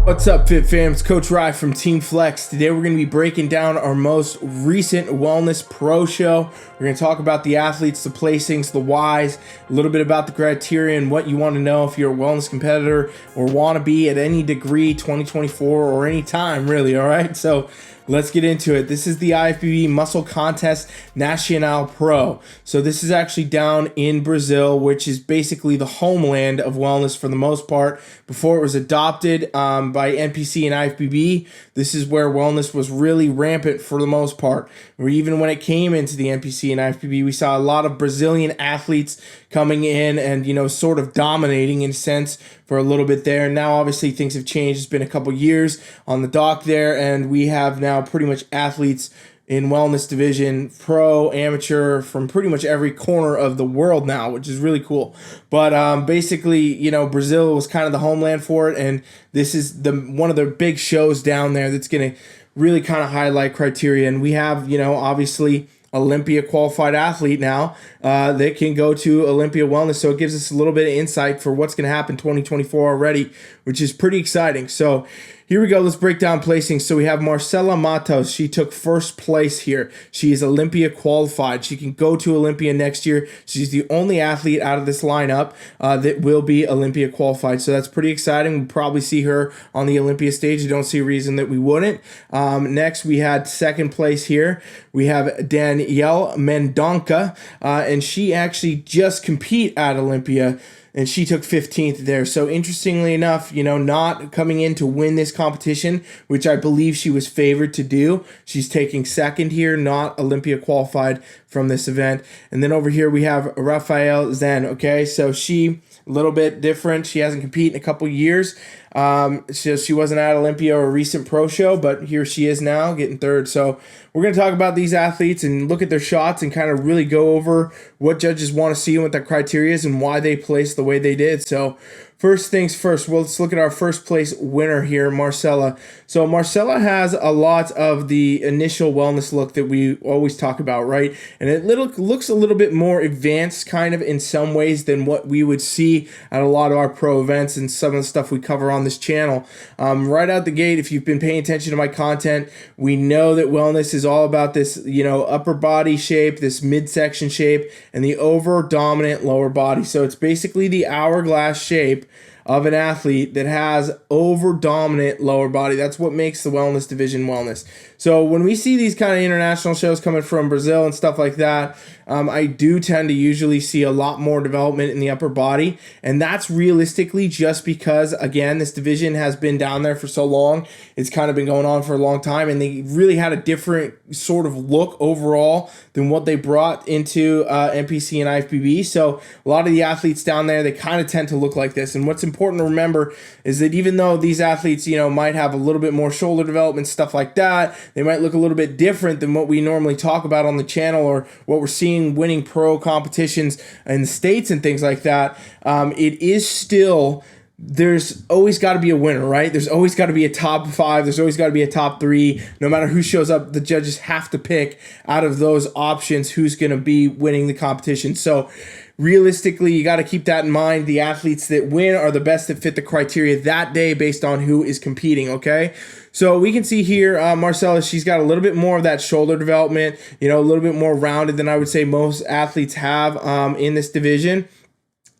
What's up, Fit Fam? It's Coach Rye from Team Flex. Today we're going to be breaking down our most recent Wellness Pro show. We're going to talk about the athletes, the placings, the whys, a little bit about the criteria and what you want to know if you're a wellness competitor or want to be at any degree 2024 or any time really, all right? So let's get into it. This is the IFBB Musclecontest Nacional Pro. So this is actually down in Brazil, which is basically the homeland of wellness for the most part. Before it was adopted by NPC and IFBB, this is where wellness was really rampant for the most part. Or even when it came into the NPC and IFBB, we saw a lot of Brazilian athletes coming in and, sort of dominating in a sense for a little bit there. Now, obviously, things have changed. It's been a couple years on the dock there, and we have now pretty much athletes in wellness division, pro, amateur, from pretty much every corner of the world now, which is really cool. But basically, Brazil was kind of the homeland for it, and this is one of the big shows down there that's going to really kind of highlight criteria. And we have, obviously, Olympia qualified athlete now that can go to Olympia Wellness. So it gives us a little bit of insight for what's going to happen 2024 already, which is pretty exciting. So here we go. Let's break down placings. So we have Marcella Mattos. She took first place here. She is Olympia qualified. She can go to Olympia next year. She's the only athlete out of this lineup that will be Olympia qualified. So that's pretty exciting. We'll probably see her on the Olympia stage. I don't see a reason that we wouldn't. Next, we had second place here. We have Daniele Mendonça, and she actually just compete at Olympia, and she took 15th there. So interestingly enough, not coming in to win this competition, which I believe she was favored to do. She's taking second here, not Olympia qualified from this event. And then over here we have Rafaelle Zen, okay? So she, a little bit different. She hasn't competed in a couple years. So she wasn't at Olympia or a recent pro show, but here she is now getting third. So we're going to talk about these athletes and look at their shots and kind of really go over what judges want to see and what their criteria is and why they placed the way they did. So first things first, well, let's look at our first place winner here, Marcella. So Marcella has a lot of the initial wellness look that we always talk about, right? And it looks a little bit more advanced kind of in some ways than what we would see at a lot of our pro events and some of the stuff we cover on this channel. Right out the gate, if you've been paying attention to my content, we know that wellness is all about this, upper body shape, this midsection shape, and the over dominant lower body. So it's basically the hourglass shape of an athlete that has over dominant lower body. That's what makes the wellness division wellness. So when we see these kind of international shows coming from Brazil and stuff like that, I do tend to usually see a lot more development in the upper body. And that's realistically just because, again, this division has been down there for so long. It's kind of been going on for a long time. And they really had a different sort of look overall than what they brought into NPC and IFBB. So a lot of the athletes down there, they kind of tend to look like this. And what's important to remember is that even though these athletes, might have a little bit more shoulder development, stuff like that, they might look a little bit different than what we normally talk about on the channel or what we're seeing winning pro competitions in the States and things like that. It is still, there's always got to be a winner, right? There's always got to be a top 5. There's always got to be a top 3. No matter who shows up, the judges have to pick out of those options who's going to be winning the competition. So realistically, you got to keep that in mind. The athletes that win are the best that fit the criteria that day based on who is competing, okay? So we can see here, Marcella, she's got a little bit more of that shoulder development, a little bit more rounded than I would say most athletes have in this division.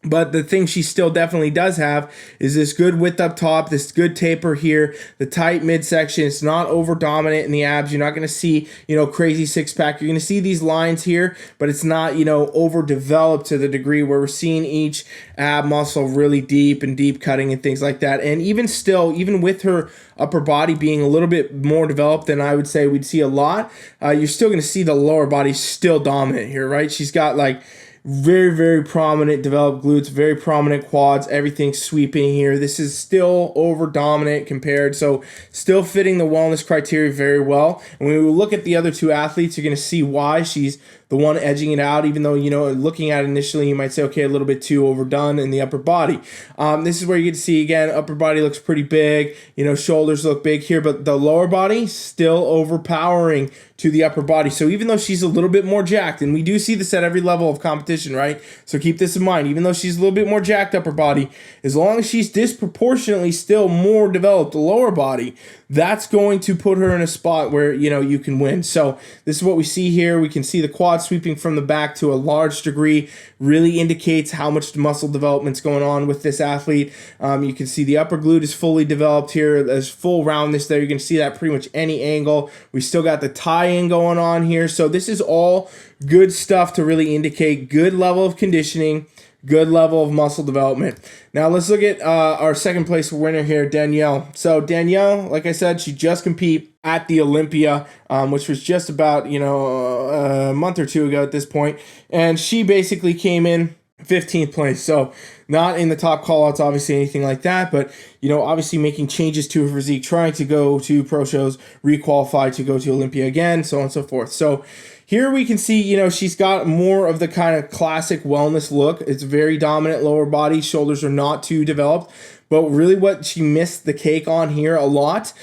But the thing she still definitely does have is this good width up top, this good taper here, the tight midsection. It's not over dominant in the abs. You're not going to see, crazy six pack. You're going to see these lines here, but it's not, overdeveloped to the degree where we're seeing each ab muscle really deep and deep cutting and things like that. And even still, even with her upper body being a little bit more developed than I would say we'd see a lot, you're still going to see the lower body still dominant here, right? She's got like very, very prominent developed glutes, very prominent quads, everything sweeping here. This is still over dominant compared, so still fitting the wellness criteria very well. And when we look at the other two athletes, you're going to see why she's the one edging it out, even though, you know, looking at it initially, you might say, okay, a little bit too overdone in the upper body. This is where you get to see, again, upper body looks pretty big, you know, shoulders look big here, but the lower body still overpowering to the upper body. So even though she's a little bit more jacked, and we do see this at every level of competition, right? So keep this in mind. Even though she's a little bit more jacked upper body, as long as she's disproportionately still more developed the lower body, that's going to put her in a spot where, you know, you can win. So this is what we see here. We can see the quad sweeping from the back to a large degree, really indicates how much muscle development's going on with this athlete. You can see the upper glute is fully developed here. There's full roundness there. You can see that pretty much any angle. We still got the tie-in going on here. So this is all good stuff to really indicate good level of conditioning, good level of muscle development. Now let's look at our second place winner here, Danielle. So Danielle, like I said, she just compete at the Olympia, which was just about, you know, a month or two ago at this point. And she basically came in 15th place. So not in the top call-outs, obviously, anything like that, but, you know, obviously making changes to her physique, trying to go to pro shows, requalify to go to Olympia again, so on and so forth. So here we can see, you know, she's got more of the kind of classic wellness look. It's very dominant lower body. Shoulders are not too developed. But really what she missed the cake on here a lot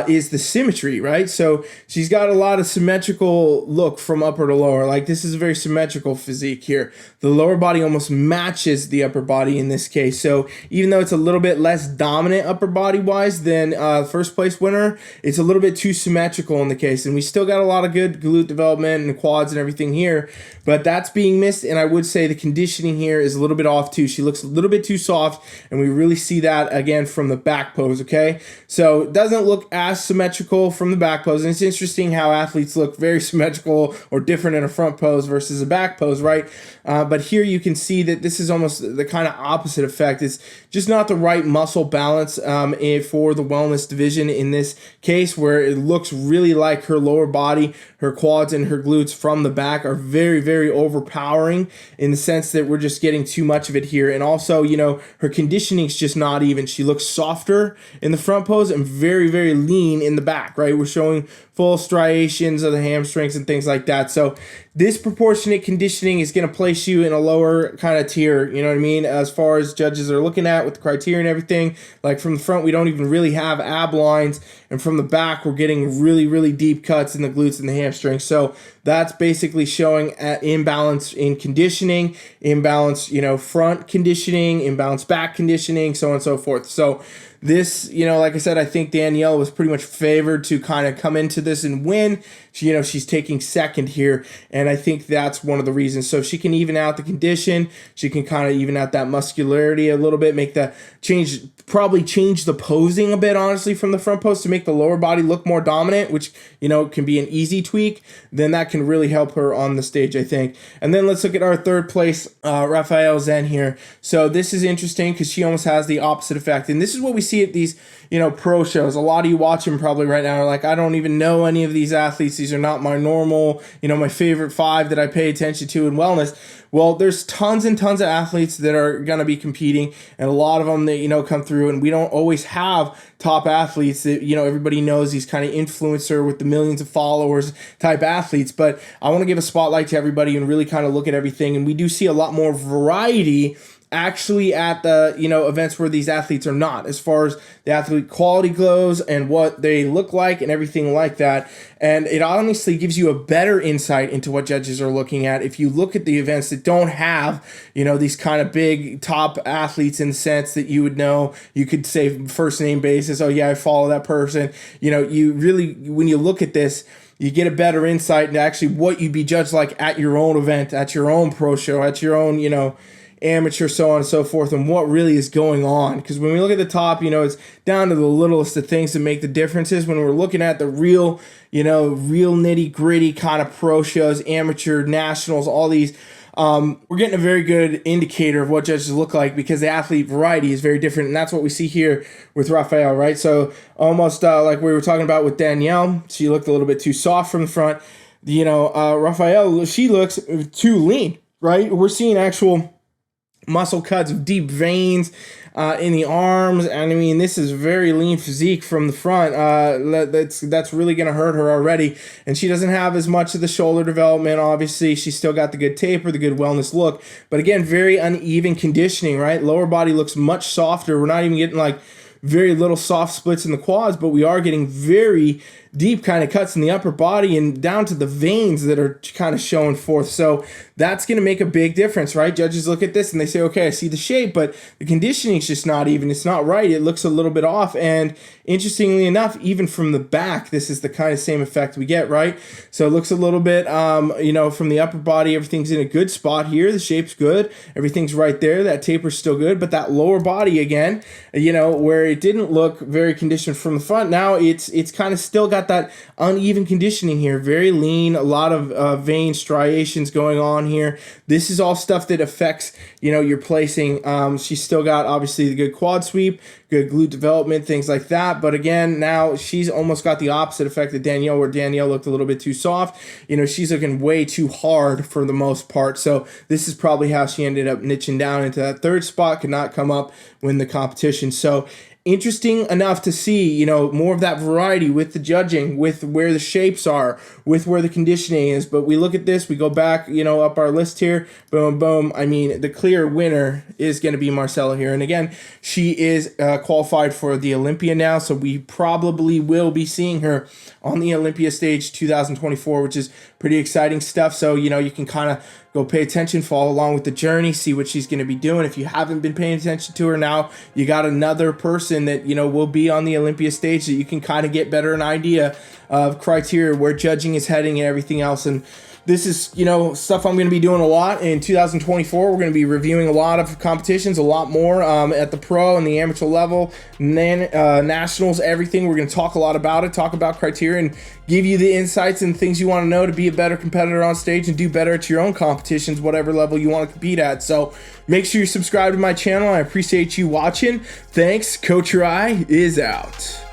is the symmetry, right? So she's got a lot of symmetrical look from upper to lower. Like this is a very symmetrical physique here. The lower body almost matches the upper body in this case. So even though it's a little bit less dominant upper body wise than first place winner, it's a little bit too symmetrical in the case. And we still got a lot of good glute development and quads and everything here, but that's being missed. And I would say the conditioning here is a little bit off too. She looks a little bit too soft, and we really see that again from the back pose, okay? So it doesn't look as symmetrical from the back pose, and it's interesting how athletes look very symmetrical or different in a front pose versus a back pose, right? But here you can see that this is almost the kind of opposite effect. It's just not the right muscle balance for the wellness division in this case, where it looks really like her lower body, her quads and her glutes from the back are very, very overpowering in the sense that we're just getting too much of it here. And also, you know, her conditioning's just not even. She looks softer in the front pose and very, very lean in the back, right? We're showing full striations of the hamstrings and things like that. So disproportionate conditioning is going to place you in a lower kind of tier, you know what I mean, as far as judges are looking at with the criteria and everything. Like from the front, we don't even really have ab lines, and from the back, we're getting really, really deep cuts in the glutes and the hamstrings. So that's basically showing imbalance in conditioning, imbalance, you know, front conditioning, imbalance back conditioning, so on and so forth. So this, you know, like I said, I think Danielle was pretty much favored to kind of come into this and win. She, you know, she's taking second here, and I think that's one of the reasons. So if she can even out the condition, she can kind of even out that muscularity a little bit, make the change, probably change the posing a bit, honestly, from the front pose to make the lower body look more dominant, which, you know, can be an easy tweak. Then that can really help her on the stage, I think. And then let's look at our third place, Rafaelle Zen here. So this is interesting because she almost has the opposite effect. And this is what we see at these, you know, pro shows. A lot of you watching probably right now are like, I don't even know any of these athletes. These are not my normal, you know, my favorite five that I pay attention to in wellness. Well, there's tons and tons of athletes that are going to be competing, and a lot of them that, you know, come through, and we don't always have top athletes that, you know, everybody knows, these kind of influencer with the millions of followers type athletes. But I want to give a spotlight to everybody and really kind of look at everything. And we do see a lot more variety actually at the, you know, events where these athletes are not, as far as the athlete quality goes and what they look like and everything like that. And it honestly gives you a better insight into what judges are looking at if you look at the events that don't have, you know, these kind of big top athletes in the sense that you would know, you could say first name basis, oh yeah, I follow that person. You know, you really, when you look at this, you get a better insight into actually what you'd be judged like at your own event, at your own pro show, at your own, you know, amateur, so on and so forth, and what really is going on. Because when we look at the top, you know, it's down to the littlest of things that make the differences. When we're looking at the real, you know, real nitty gritty kind of pro shows, amateur, nationals, all these, we're getting a very good indicator of what judges look like, because the athlete variety is very different. And that's what we see here with Rafaelle, right? So almost like we were talking about with Danielle, she looked a little bit too soft from the front. You know, Rafaelle, she looks too lean, right? We're seeing actual muscle cuts, deep veins in the arms, and I mean, this is very lean physique from the front. That's really going to hurt her already, and she doesn't have as much of the shoulder development. Obviously, she's still got the good taper, the good wellness look, but again, very uneven conditioning, right? Lower body looks much softer. We're not even getting like very little soft splits in the quads, but we are getting very deep kind of cuts in the upper body and down to the veins that are kind of showing forth. So that's going to make a big difference, right? Judges look at this and they say, okay, I see the shape, but the conditioning is just not even. It's not right. It looks a little bit off. And interestingly enough, even from the back, this is the kind of same effect we get, right? So it looks a little bit, from the upper body, everything's in a good spot here. The shape's good. Everything's right there. That taper's still good. But that lower body again, where it didn't look very conditioned from the front, now it's kind of still got that uneven conditioning here. Very lean, a lot of vein striations going on here. This is all stuff that affects, your placing. She's still got obviously the good quad sweep, good glute development, things like that. But again, now she's almost got the opposite effect of Danielle, where Danielle looked a little bit too soft. She's looking way too hard for the most part. So this is probably how she ended up niching down into that third spot, could not come up win the competition. So interesting enough to see, more of that variety with the judging, with where the shapes are, with where the conditioning is. But we look at this, we go back, up our list here, boom, boom. I mean, the clear winner is going to be Marcella here. And again, she is qualified for the Olympia now, so we probably will be seeing her on the Olympia stage 2024, which is pretty exciting stuff. So, you can kind of go pay attention, follow along with the journey, see what she's going to be doing. If you haven't been paying attention to her now, you got another person that, will be on the Olympia stage that you can kind of get better an idea of criteria, where judging is heading and everything else. And this is, stuff I'm going to be doing a lot in 2024. We're going to be reviewing a lot of competitions, a lot more at the pro and the amateur level, nationals, everything. We're going to talk a lot about it, talk about criteria, and give you the insights and things you want to know to be a better competitor on stage and do better at your own competitions, whatever level you want to compete at. So make sure you subscribe to my channel. I appreciate you watching. Thanks. Coach Rai is out.